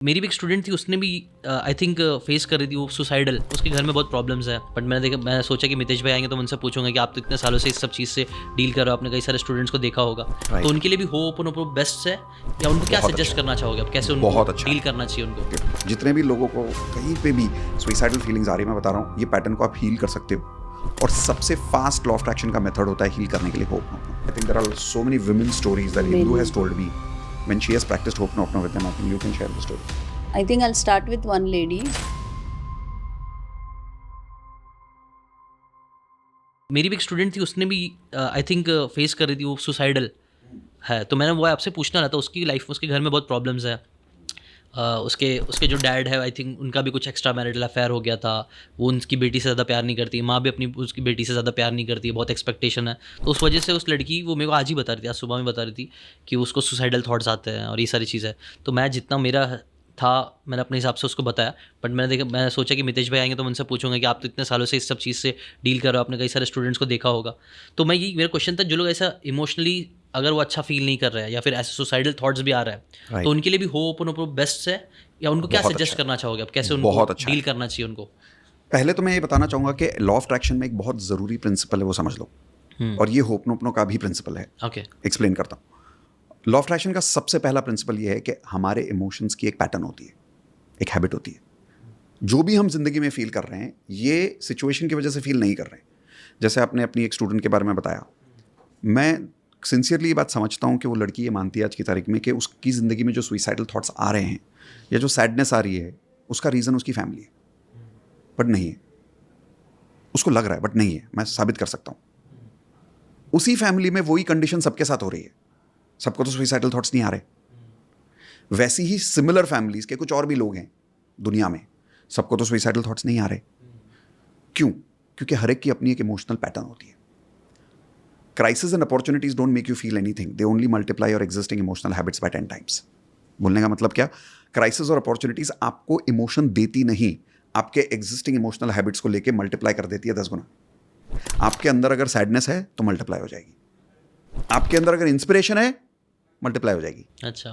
मेरी भी एक स्टूडेंट थी, उसने भी आई थिंक फेस कर रही थी वो सुसाइडल। उसके घर में बहुत प्रॉब्लम्स है, बट मैं सोचा कि मितेश भाई आएंगे तो मैं उनसे पूछूंगा कि आप तो इतने सालों से इस सब चीज़ से डील कर रहे हो, आपने कई सारे स्टूडेंट्स को देखा होगा, तो उनके लिए भी होप उनको बेस्ट है या उनको क्या सजेस्ट करना चाहोगे आप, कैसे उनको डील करना चाहिए उनको? जितने भी लोगों को कहीं पे भी सुसाइडल फीलिंग्स आ रही है, मैं बता रहा हूँ, ये पैटर्न को आप हील कर सकते हो। और सबसे फास्ट लॉ ऑफ अट्रैक्शन का मेथड होता है हील करने के लिए ho'oponopono. I think there are so many women stories that Hindu has told me when she has practiced hope nopno with them. I think you can share the story. I think I'll start with one lady. मेरी भी एक student थी, उसने भी I think face कर रही थी वो सुसाइडल है, तो मैंने वो आपसे पूछना रहा था। उसकी लाइफ में उसके घर में बहुत प्रॉब्लम्स है। उसके जो डैड है, आई थिंक उनका भी कुछ एक्स्ट्रा मैरिटल अफेयर हो गया था। वो उनकी बेटी से ज़्यादा प्यार नहीं करती, माँ भी अपनी उसकी बेटी से ज़्यादा प्यार नहीं करती, बहुत एक्सपेक्टेशन है। तो उस वजह से उस लड़की, वो मेरे को आज ही बता रही थी, आज सुबह में बता रही थी कि उसको सुसाइडल थॉट्स आते हैं और ये सारी चीज़ें। तो मैं जितना मेरा था, मैंने अपने हिसाब से उसको बताया, बट मैंने सोचा कि मितेश भाई आएंगे तो मैं उनसे पूछूंगा कि आप तो इतने सालों से इस सब चीज़ से डील कर रहे हो, आपने कई सारे स्टूडेंट्स को देखा होगा। तो मेरा क्वेश्चन था, जो लोग ऐसा इमोशनली अगर वो अच्छा फील नहीं कर रहे हैं या फिर ऐसे सुसाइडल थॉट्स भी आ रहा है, तो उनके लिए भी होप उनको बेस्ट है या उनको क्या सजेस्ट करना चाहोगे आप, कैसे उनको डील करना चाहिए उनको? पहले तो मैं ये बताना चाहूंगा कि लॉ ऑफ अट्रैक्शन में एक बहुत ज़रूरी प्रिंसिपल है, वो समझ लो। और ये होप नोपनो का भी प्रिंसिपल है। ओके, एक्सप्लेन करता हूँ। लॉ ऑफ अट्रैक्शन का सबसे पहला प्रिंसिपल ये है कि हमारे इमोशंस की एक पैटर्न होती है, एक हैबिट होती है। जो भी हम जिंदगी में फील कर रहे हैं, ये सिचुएशन की वजह से फील नहीं कर रहे हैं। जैसे आपने अपनी एक स्टूडेंट के बारे में बताया, मैं सिंसियरली ये बात समझता हूँ कि वो लड़की ये मानती है आज की तारीख में कि उसकी ज़िंदगी में जो सुइसाइडल थॉट्स आ रहे हैं या जो सैडनेस आ रही है, उसका रीज़न उसकी फैमिली है, बट नहीं है। उसको लग रहा है बट नहीं है। मैं साबित कर सकता हूँ। उसी फैमिली में वही कंडीशन सबके साथ हो रही है। सबको तो सुइसाइडल थॉट्स नहीं आ रहे। वैसी ही सिमिलर फैमिलीज के कुछ और भी लोग हैं दुनिया में, सबको तो सुइसाइडल थॉट्स नहीं आ रहे। क्यों? क्योंकि हर एक की अपनी एक इमोशनल पैटर्न होती है। Crisis and opportunities don't make you feel anything, they only multiply your existing emotional habits bye 10 times. बोलने का मतलब क्या? क्राइसिस और अपॉर्चुनिटीज आपको इमोशन देती नहीं, आपके एग्जिस्टिंग इमोशनल हैबिट्स को लेके मल्टीप्लाई कर देती है 10 गुना। आपके अंदर अगर सैडनेस है तो मल्टीप्लाई हो जाएगी, आपके अंदर अगर इंस्पिरेशन है मल्टीप्लाई हो जाएगी, अच्छा,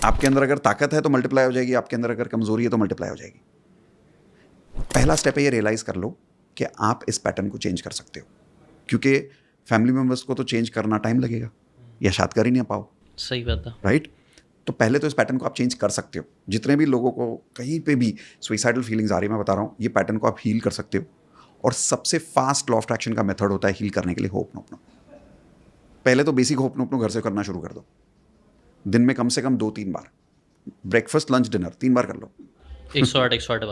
आपके अंदर अगर ताकत है तो मल्टीप्लाई हो जाएगी, आपके अंदर अगर कमजोरी है तो मल्टीप्लाई हो जाएगी। पहला स्टेप है ये रियलाइज कर लो कि आप इस पैटर्न को चेंज कर सकते हो, क्योंकि फैमिली मेंबर्स को तो चेंज करना टाइम लगेगा या शायद कर ही नहीं पाओ। सही बात है, राइट? तो पहले तो इस पैटर्न को आप चेंज कर सकते हो। जितने भी लोगों को कहीं पे भी सुइसाइडल फीलिंग्स आ रही है, मैं बता रहा हूँ, ये पैटर्न को आप हील कर सकते हो। और सबसे फास्ट लॉ ऑफ अट्रैक्शन का मेथड होता है हील करने के लिए होप नोपनो। पहले तो बेसिक होप नोपनो घर से करना शुरू कर दो। दिन में कम से कम 2-3 बार, ब्रेकफास्ट लंच डिनर 3 बार कर लो। 108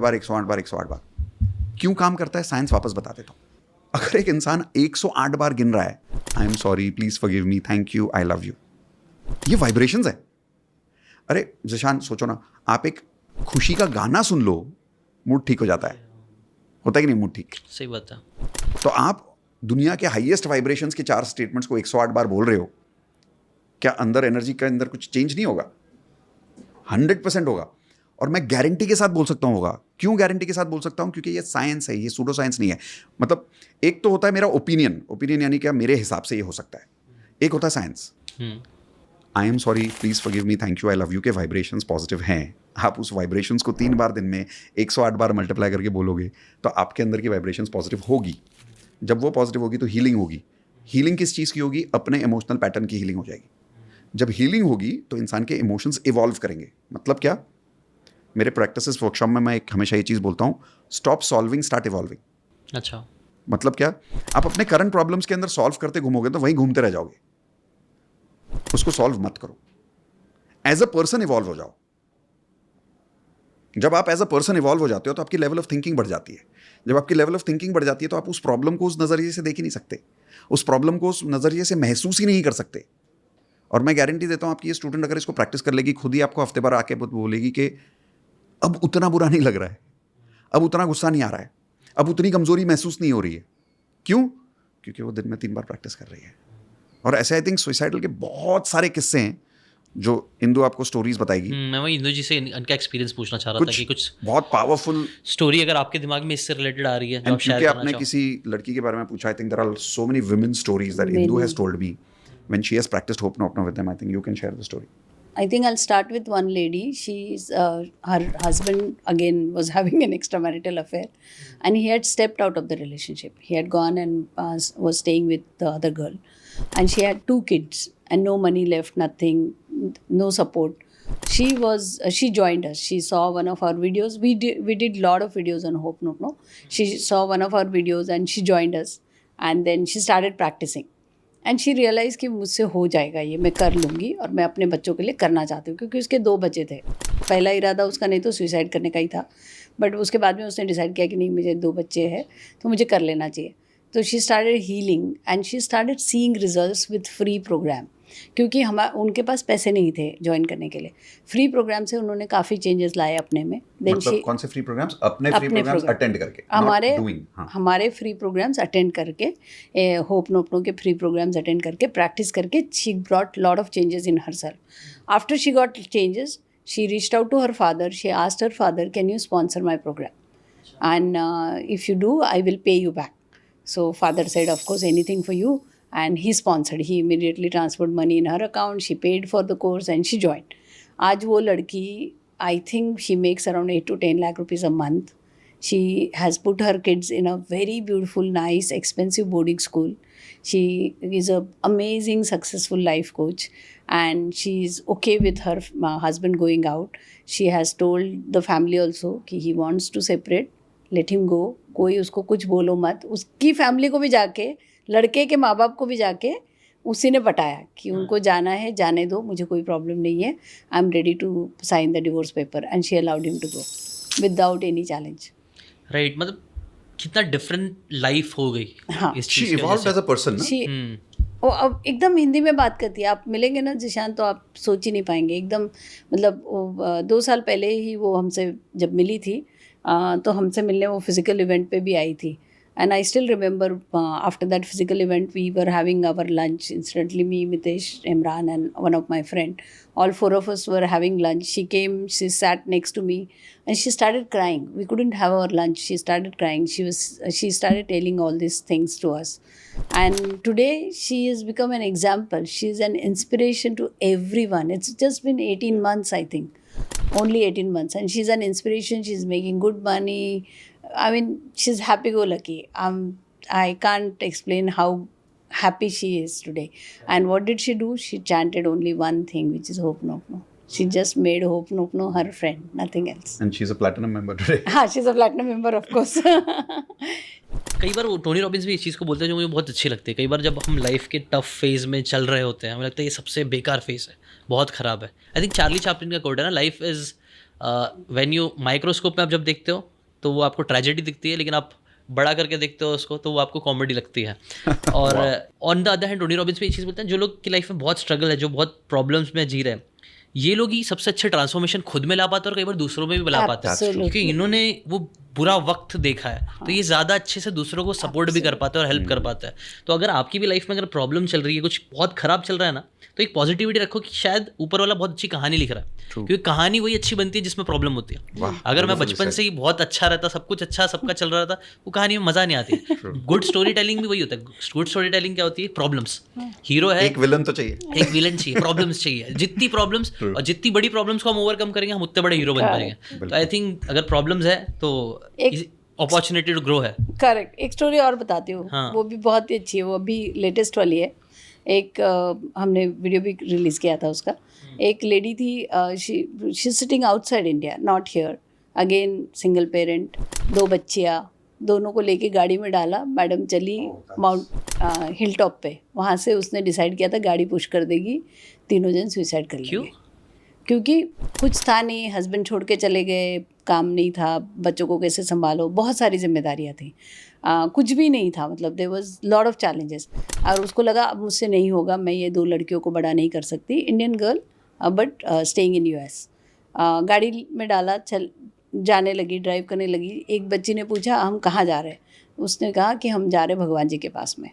बार 108 बार। क्यों काम करता है साइंस वापस बता देता हूँ। अगर एक इंसान 108 बार गिन रहा है, I am sorry, please forgive me, thank you, I love you, ये वाइब्रेशंस है। अरे जिशान, सोचो ना, आप एक खुशी का गाना सुन लो, मूड ठीक हो जाता है। होता है कि नहीं मूड ठीक? सही बात है। तो आप दुनिया के हाईएस्ट वाइब्रेशंस के 4 स्टेटमेंट्स को 108 बार बोल रहे हो, क्या अंदर एनर्जी के अंदर कुछ चेंज नहीं होगा? 100% होगा। और मैं गारंटी के साथ बोल सकता हूँ होगा। क्यों गारंटी के साथ बोल सकता हूँ? क्योंकि ये साइंस है, ये सूडो साइंस नहीं है। मतलब एक तो होता है मेरा ओपिनियन यानी क्या मेरे हिसाब से ये हो सकता है, एक होता है science. I am sorry, please forgive me, thank you, I love you के वाइब्रेशंस पॉजिटिव हैं। आप उस वाइब्रेशंस को 3 बार दिन में 108 बार मल्टीप्लाई करके बोलोगे तो आपके अंदर की वाइब्रेशंस पॉजिटिव होगी। जब वो पॉजिटिव होगी तो हीलिंग होगी। हीलिंग किस चीज़ की होगी? अपने इमोशनल पैटर्न की हीलिंग हो जाएगी। जब हीलिंग होगी तो इंसान के इमोशंस इवॉल्व करेंगे। मतलब क्या? मेरे प्रैक्टिसेस वर्कशॉप में मैं हमेशा ये चीज़ बोलता हूँ, स्टॉप सॉल्विंग, स्टार्ट इवॉल्विंग। अच्छा, मतलब क्या? आप अपने करंट प्रॉब्लम्स के अंदर सॉल्व करते घूमोगे तो वहीं घूमते रह जाओगे। उसको सॉल्व मत करो, एज अ पर्सन इवॉल्व हो जाओ। जब आप एज अ पर्सन इवॉल्व हो जाते हो तो आपकी लेवल ऑफ थिंकिंग बढ़ जाती है। जब आपकी लेवल ऑफ थिंकिंग बढ़ जाती है तो आप उस प्रॉब्लम को उस नज़रिए से देख ही नहीं सकते, उस प्रॉब्लम को उस नज़रिए से महसूस ही नहीं कर सकते। और मैं गारंटी देता हूँ, आपकी ये स्टूडेंट अगर इसको प्रैक्टिस कर लेगी, खुद ही आपको हफ्ते भर आके बोलेगी कि अब उतना बुरा नहीं लग रहा है, अब उतना गुस्सा नहीं आ रहा है, अब उतनी कमजोरी महसूस नहीं हो रही है। क्यों? क्योंकि वो दिन में 3 बार प्रैक्टिस कर रही है। और ऐसे आई थिंक सुइसाइडल के बहुत सारे किस्से हैं जो इंदु आपको स्टोरीज बताएगी। मैं वही इंदु जी से इनका एक्सपीरियंस पूछना चाह रहा था कि कुछ बहुत पावरफुल स्टोरी अगर आपके दिमाग में इससे रिलेटेड आ रही है जो आप शेयर क्योंकि करना आपने चाहो। किसी लड़की के बारे में पूछा, I think there are so many women stories that Indu has told me when she has practised ho'oponopono with them. I think you can share the story. I think I'll start with one lady. She's her husband again was having an extramarital affair, and he had stepped out of the relationship. He had gone and was staying with the other girl, and she had 2 kids and no money left, nothing, no support. She joined us. She saw one of our videos. We did lot of videos on Hope No. She saw one of our videos and she joined us, and then she started practicing. And she realise कि मुझसे हो जाएगा ये, मैं कर लूँगी और मैं अपने बच्चों के लिए करना चाहती हूँ, क्योंकि उसके 2 बच्चे थे. पहला इरादा उसका नहीं तो सुसाइड करने का ही था, बट उसके बाद में उसने डिसाइड किया कि नहीं, मुझे 2 बच्चे हैं तो मुझे कर लेना चाहिए. तो she started healing and she started seeing results with free programme, क्योंकि उनके पास पैसे नहीं थे ज्वाइन करने के लिए. फ्री प्रोग्राम से उन्होंने काफ़ी चेंजेस लाए अपने में. मतलब कौन से फ्री प्रोग्राम्स? अपने फ्री प्रोग्राम्स अटेंड करके, हमारे फ्री प्रोग्राम्स अटेंड करके, होप नो के फ्री प्रोग्राम्स अटेंड करके, प्रैक्टिस करके, she brought lot of changes in her self. After she got changes, she reached out to her father. She asked her father, can you sponsor my program, and if you do, I will pay you back. So father said, of course, anything for you, and he sponsored. He immediately transferred money in her account. She paid for the course and she joined. आज वो लड़की, I think she makes around 8 to 10 lakh rupees a month. She has put her kids in a very beautiful, nice, expensive boarding school. She is a amazing, successful life coach, and she's okay with her husband going out. She has told the family also कि he wants to separate, let him go. कोई उसको कुछ बोलो मत. उसकी family को भी जाके, लड़के के माँ बाप को भी जाके उसी ने बताया कि उनको जाना है, जाने दो, मुझे कोई प्रॉब्लम नहीं है, I am ready to sign the divorce paper, and she allowed him to go without any challenge. Right, मतलब कितना डिफरेंट लाइफ हो गई. हाँ, इस शी चीज़ की वजह इवॉल्व्ड से. As a person. वो अब एकदम हिंदी में बात करती है. आप मिलेंगे ना जिशान तो आप सोच ही नहीं पाएंगे. एकदम मतलब 2 साल पहले ही वो हमसे जब मिली थी, तो हमसे मिलने वो फिज़िकल इवेंट पे भी आई थी. And I still remember after that physical event, we were having our lunch. Incidentally, me, Mitesh, Imran, and one of my friend, all 4 of us were having lunch. She came, she sat next to me, and she started crying. We couldn't have our lunch. She started crying. She started telling all these things to us. And today, she has become an example. She is an inspiration to everyone. It's just been 18 months, I think. Only 18 months. And she's an inspiration. She's making good money. I mean, she's happy-go-lucky. I can't explain how happy she is today. And what did she do? She chanted only one thing, which is Hope No. She just made Hope No her friend, nothing else. And she's a platinum member today. हाँ, she's a platinum member, of course. कई बार वो Tony Robbins भी इस चीज़ को बोलते हैं जो मुझे बहुत अच्छी लगती है. कई बार जब हम लाइफ के टफ फेज़ में चल रहे होते हैं, हमें लगता है ये सबसे बेकार फेज़ है, बहुत ख़राब है. आई थिंक चार्ली चैपलिन का कोट है ना, life is when you microscope में आप जब देखते हो तो वो आपको ट्रेजेडी दिखती है, लेकिन आप बड़ा करके देखते हो उसको तो वो आपको कॉमेडी लगती है. और on the other hand Tony Robbins भी ये चीज़ बोलते हैं, जो लोग की लाइफ में बहुत स्ट्रगल है, जो बहुत प्रॉब्लम्स में जी रहे हैं, ये लोग ही सबसे अच्छे ट्रांसफॉर्मेशन खुद में ला पाते हैं और कई बार दूसरों में भी ला पाते हैं, क्योंकि इन्होंने वो बुरा वक्त देखा है. तो ये ज़्यादा अच्छे से दूसरों को सपोर्ट भी कर पाते हैं और हेल्प कर पाता है. तो अगर आपकी भी लाइफ में अगर प्रॉब्लम चल रही है, कुछ बहुत ख़राब चल रहा है ना, तो एक पॉजिटिविटी रखो कि शायद ऊपर वाला बहुत अच्छी कहानी लिख रहा है. क्योंकि कहानी वही अच्छी बनती है जिसमें प्रॉब्लम होती है. अगर मैं बचपन से ही बहुत अच्छा रहता, सब कुछ अच्छा सबका चल रहा था, वो कहानी में मज़ा नहीं आती. गुड स्टोरी टेलिंग भी वही होता है. गुड स्टोरी टेलिंग क्या होती है? प्रॉब्लम्स. हीरो है, एक विलन तो चाहिए, एक विलन चाहिए, प्रॉब्लम्स चाहिए. जितनी प्रॉब्लम्स और जितनी बड़ी प्रॉब्लम्स को हम ओवरकम करेंगे, हम उतने बड़े हीरो बन पाएंगे. तो आई थिंक अगर प्रॉब्लम्स है तो अपॉर्चुनिटी टू ग्रो है. करेक्ट. एक स्टोरी और बताती हूँ. हाँ. वो भी बहुत ही अच्छी है. वो अभी लेटेस्ट वाली है. एक हमने वीडियो भी रिलीज़ किया था उसका. एक लेडी थी, she sitting outside India, not here. Again single parent, 2 बच्चियाँ, दोनों को लेके गाड़ी में डाला. मैडम चली माउंट हिल टॉप पे. वहाँ से उसने डिसाइड किया था गाड़ी पुश कर देगी, तीनों जन सुसाइड कर लेंगे. क्योंकि कुछ था नहीं, हस्बैंड छोड़ के चले गए, काम नहीं था, बच्चों को कैसे संभालो, बहुत सारी जिम्मेदारियाँ थी. कुछ भी नहीं था, मतलब there was lot of challenges. और उसको लगा अब मुझसे नहीं होगा, मैं ये 2 लड़कियों को बड़ा नहीं कर सकती. Indian girl but staying in US. गाड़ी में डाला, चल जाने लगी, ड्राइव करने लगी. एक बच्ची ने पूछा हम कहाँ जा रहे हैं. उसने कहा कि हम जा रहे हैं भगवान जी के पास में.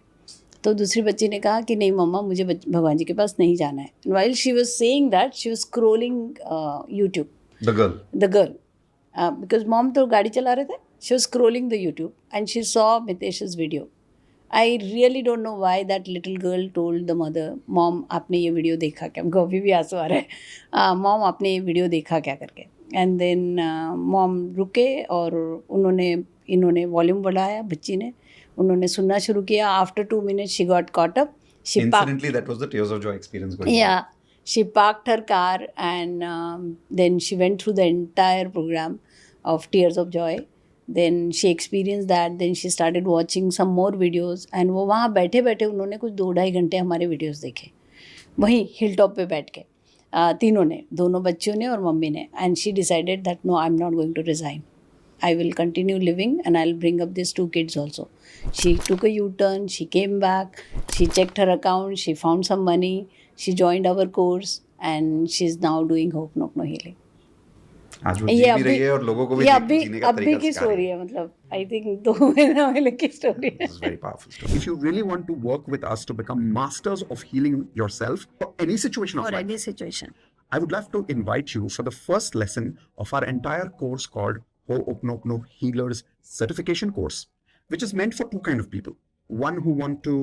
तो दूसरी बच्ची ने कहा कि नहीं मम्मा, मुझे भगवान जी के पास नहीं जाना है. And while she was saying that, she was scrolling YouTube. The girl because mom तो गाड़ी चला रहे थे. She was scrolling the YouTube and she saw Mitesh's video. I really don't know why that little girl told the mother, mom आपने ये video देखा क्या? हमको अभी भी आंसू आ रहा है, मॉम आपने ये वीडियो देखा क्या करके. एंड देन मॉम रुके और इन्होंने वॉल्यूम बढ़ाया, बच्ची ने, उन्होंने सुनना शुरू किया. After 2 minutes she got caught up. Incidentally, that was the Tears of Joy experience going on. Yeah, she parked her car and then she went through the entire program of Tears of Joy. Then she experienced that. Then she started watching some more videos. And वो वहाँ बैठे बैठे उन्होंने कुछ 2-2.5 घंटे हमारे videos देखे, वहीं हिल टॉप पे बैठ के, तीनों ने, दोनों बच्चों ने और मम्मी ने. And she decided that no, I am not going to resign. I will continue living and I'll bring up these 2 kids also. She took a U-turn, she came back, she checked her account, she found some money, she joined our course and she's now doing Hope Nook No Healing. आज वो जी भी रही है और लोगों को भी जीने का तरीका की स्टोरी है, मतलब आई थिंक 2 महीना पहले की स्टोरी है. This is very powerful story. If you really want to work with us to become masters of healing yourself for any situation of For life, any situation. I would love to invite you for the first lesson of our entire course called Ho'oponopono Healers Certification Course, which is meant for 2 kind of people. One who want to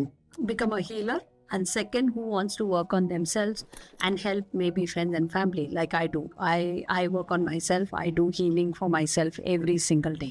Become a healer, and second who wants to work on themselves and help maybe friends and family like I do. I work on myself. I do healing for myself every single day.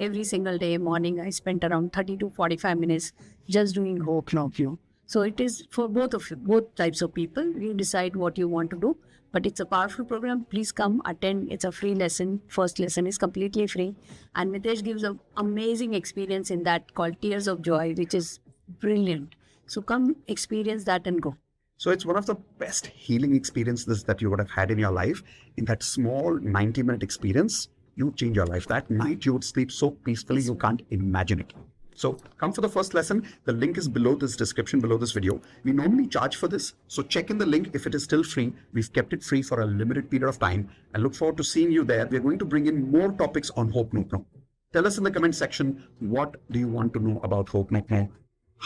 Every single day morning I spend around 30 to 45 minutes just doing Ho'oponopono. So it is for both types of people. You decide what you want to do. But it's a powerful program. Please come, attend. It's a free lesson. First lesson is completely free. And Mitesh gives an amazing experience in that called Tears of Joy, which is brilliant. So come experience that and go. So it's one of the best healing experiences that you would have had in your life. In that small 90-minute experience, you change your life. That night you would sleep so peacefully you can't imagine it. So come for the first lesson. The link is below this description, below this video. We normally charge for this. So check in the link if it is still free. We've kept it free for a limited period of time. I look forward to seeing you there. We're going to bring in more topics on Ho'oponopono. Tell us in the comment section, what do you want to know about Ho'oponopono?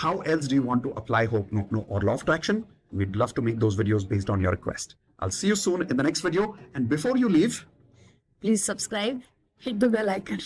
How else do you want to apply Ho'oponopono or Law of Attraction? We'd love to make those videos based on your request. I'll see you soon in the next video. And before you leave, Please subscribe, hit the bell icon.